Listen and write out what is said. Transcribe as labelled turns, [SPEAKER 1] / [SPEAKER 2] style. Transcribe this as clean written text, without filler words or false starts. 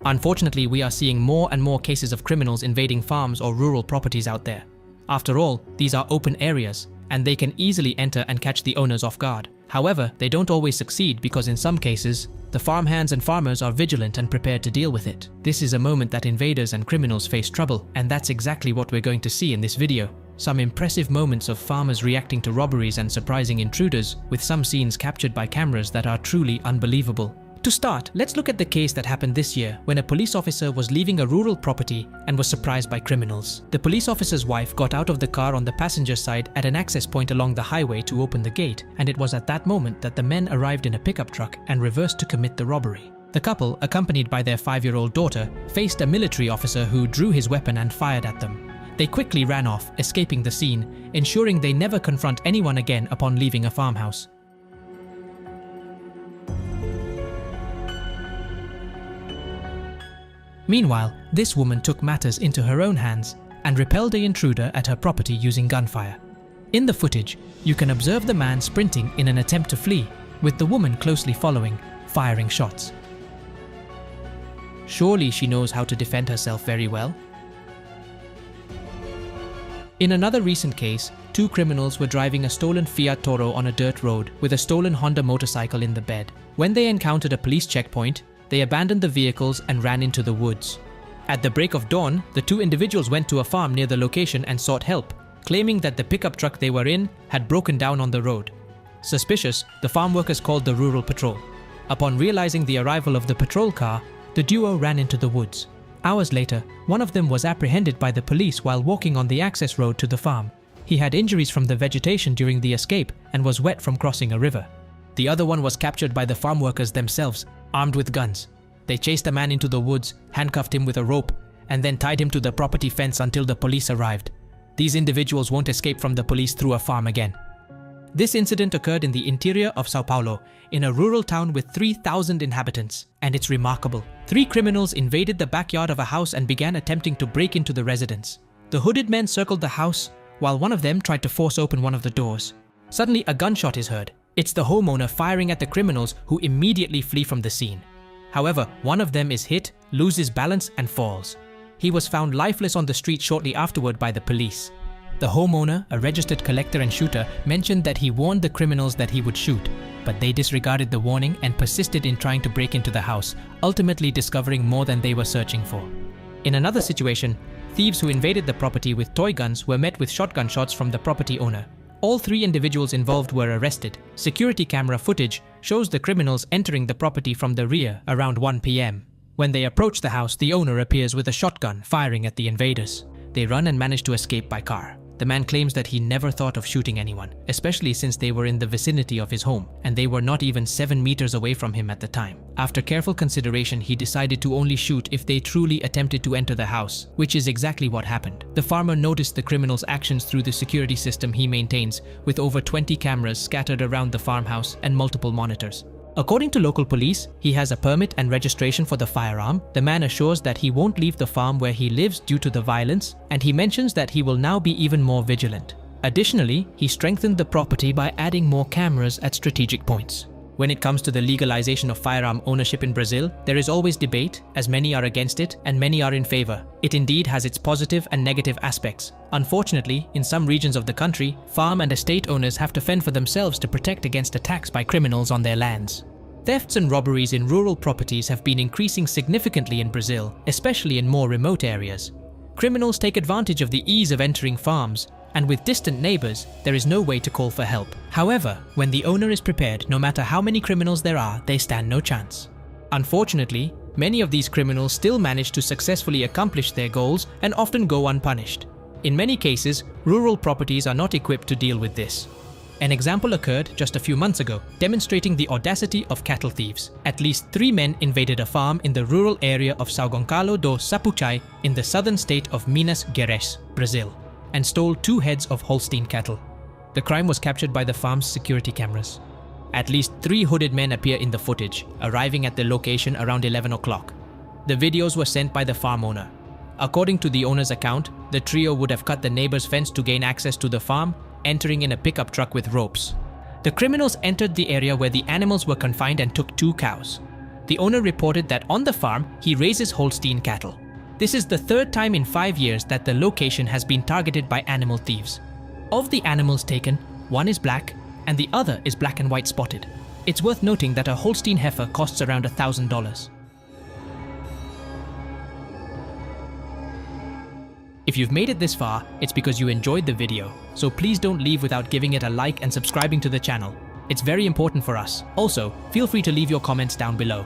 [SPEAKER 1] Unfortunately, we are seeing more and more cases of criminals invading farms or rural properties out there. After all, these are open areas, and they can easily enter and catch the owners off guard. However, they don't always succeed because in some cases, the farmhands and farmers are vigilant and prepared to deal with it. This is a moment that invaders and criminals face trouble, and that's exactly what we're going to see in this video. Some impressive moments of farmers reacting to robberies and surprising intruders, with some scenes captured by cameras that are truly unbelievable. To start, let's look at the case that happened this year when a police officer was leaving a rural property and was surprised by criminals. The police officer's wife got out of the car on the passenger side at an access point along the highway to open the gate, and it was at that moment that the men arrived in a pickup truck and reversed to commit the robbery. The couple, accompanied by their 5-year-old daughter, faced a military officer who drew his weapon and fired at them. They quickly ran off, escaping the scene, ensuring they never confront anyone again upon leaving a farmhouse. Meanwhile, this woman took matters into her own hands and repelled the intruder at her property using gunfire. In the footage, you can observe the man sprinting in an attempt to flee, with the woman closely following, firing shots. Surely she knows how to defend herself very well. In another recent case, 2 criminals were driving a stolen Fiat Toro on a dirt road with a stolen Honda motorcycle in the bed. When they encountered a police checkpoint, they abandoned the vehicles and ran into the woods. At the break of dawn, the 2 individuals went to a farm near the location and sought help, claiming that the pickup truck they were in had broken down on the road. Suspicious, the farm workers called the rural patrol. Upon realizing the arrival of the patrol car, the duo ran into the woods. Hours later, one of them was apprehended by the police while walking on the access road to the farm. He had injuries from the vegetation during the escape and was wet from crossing a river. The other one was captured by the farm workers themselves, armed with guns. They chased the man into the woods, handcuffed him with a rope, and then tied him to the property fence until the police arrived. These individuals won't escape from the police through a farm again. This incident occurred in the interior of Sao Paulo, in a rural town with 3,000 inhabitants, and it's remarkable. 3 criminals invaded the backyard of a house and began attempting to break into the residence. The hooded men circled the house, while one of them tried to force open one of the doors. Suddenly, a gunshot is heard. It's the homeowner firing at the criminals, who immediately flee from the scene. However, one of them is hit, loses balance, and falls. He was found lifeless on the street shortly afterward by the police. The homeowner, a registered collector and shooter, mentioned that he warned the criminals that he would shoot, but they disregarded the warning and persisted in trying to break into the house, ultimately discovering more than they were searching for. In another situation, thieves who invaded the property with toy guns were met with shotgun shots from the property owner. All 3 individuals involved were arrested. Security camera footage shows the criminals entering the property from the rear around 1 p.m. When they approach the house, the owner appears with a shotgun, firing at the invaders. They run and manage to escape by car. The man claims that he never thought of shooting anyone, especially since they were in the vicinity of his home, and they were not even 7 meters away from him at the time. After careful consideration, he decided to only shoot if they truly attempted to enter the house, which is exactly what happened. The farmer noticed the criminals' actions through the security system he maintains, with over 20 cameras scattered around the farmhouse and multiple monitors. According to local police, he has a permit and registration for the firearm. The man assures that he won't leave the farm where he lives due to the violence, and he mentions that he will now be even more vigilant. Additionally, he strengthened the property by adding more cameras at strategic points. When it comes to the legalization of firearm ownership in Brazil, there is always debate, as many are against it and many are in favor. It indeed has its positive and negative aspects. Unfortunately, in some regions of the country, farm and estate owners have to fend for themselves to protect against attacks by criminals on their lands. Thefts and robberies in rural properties have been increasing significantly in Brazil, especially in more remote areas. Criminals take advantage of the ease of entering farms, and with distant neighbors, there is no way to call for help. However, when the owner is prepared, no matter how many criminals there are, they stand no chance. Unfortunately, many of these criminals still manage to successfully accomplish their goals and often go unpunished. In many cases, rural properties are not equipped to deal with this. An example occurred just a few months ago, demonstrating the audacity of cattle thieves. At least 3 men invaded a farm in the rural area of São Gonçalo do Sapucaí in the southern state of Minas Gerais, Brazil, and stole 2 heads of Holstein cattle. The crime was captured by the farm's security cameras. At least 3 hooded men appear in the footage, arriving at the location around 11 o'clock. The videos were sent by the farm owner. According to the owner's account, the trio would have cut the neighbor's fence to gain access to the farm, entering in a pickup truck with ropes. The criminals entered the area where the animals were confined and took 2 cows. The owner reported that on the farm, he raises Holstein cattle. This is the third time in 5 years that the location has been targeted by animal thieves. Of the animals taken, one is black and the other is black and white spotted. It's worth noting that a Holstein heifer costs around $1,000. If you've made it this far, it's because you enjoyed the video, so please don't leave without giving it a like and subscribing to the channel. It's very important for us. Also, feel free to leave your comments down below.